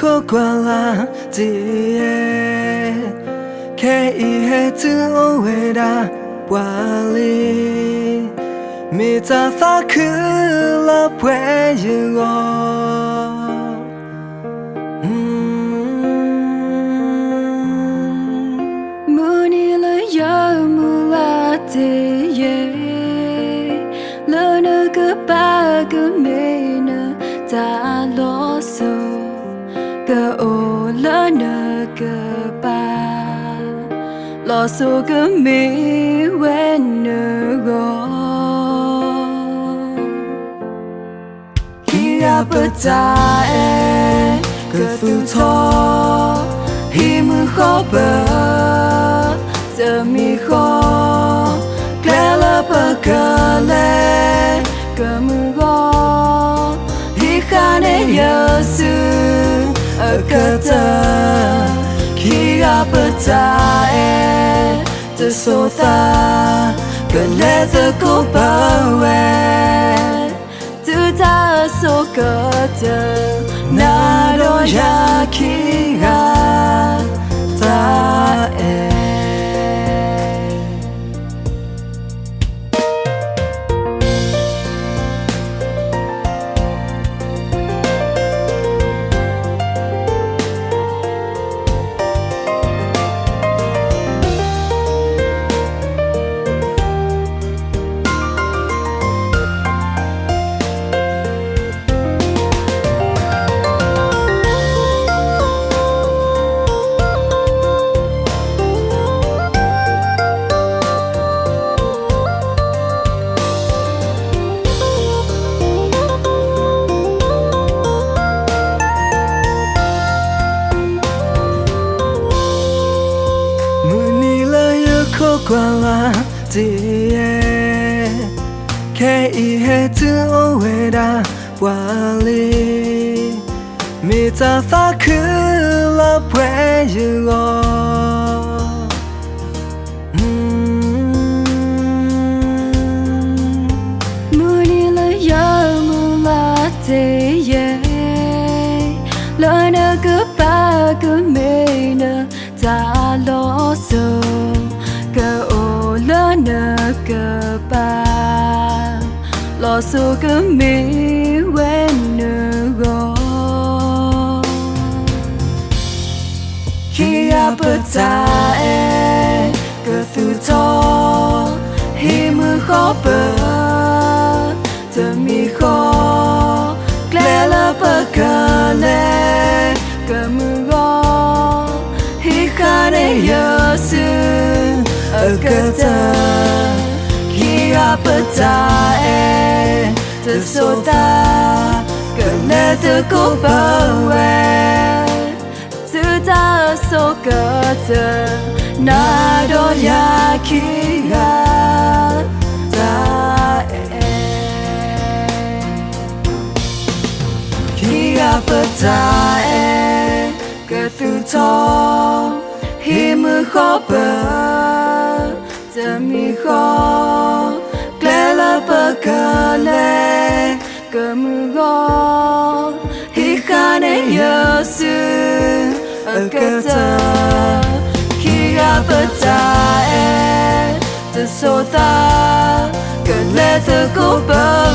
khô qua là gì cái hết từ ô về đã qua đi mi ta phá khứ là quê yêu mưa ni lấy gió mưa là gì lỡ nỡ cứ ba cứ mê nỡ ta lo sợ cơ ô lỡ nỡ cơ ba lo sợ cứ mê quên nỡ gò khi gặp ta cơ phụ thọ hi mưa khó bờ giờ mi khó lẽ là bờ cờ lẽ cờ mưa gò hi khá nê nhớ xưa ở cờ tờ khi gặp ta từ số ta cần lẽ giờ cố bảo vệ từ ta số cờ tờ na đôi ra khi gặp ta qua là gì cái hết từ ô về đã qua đi mi ta phá khứ là quê yêu mưa ni lấy gió mưa là gì lỡ nỡ cứ ba cứ mê nỡ ta lo sợ cơ ô lỡ nỡ cơ ba lo sợ cứ mê quên nỡ gò khi gặp ta cơ phụ thọ hi mưa khó bờ giờ mi khó lẽ là bờ cờ lẽ cờ mưa gò hi khá nê nhớ xưa ở cờ tờ khi gặp ta từ số ta cần lẽ từ cố bảo vệ từ ta số cờ tờ na đôi ra khi gặp ta khi gặp ta cờ phụ thọ hi mưa khó bờ giờ mi khó lẽ là bờ cờ lẽ cờ mưa gò hi khá nê nhớ xưa ở cờ tờ khi gặp ta từ số ta cần lẽ từ cố bờ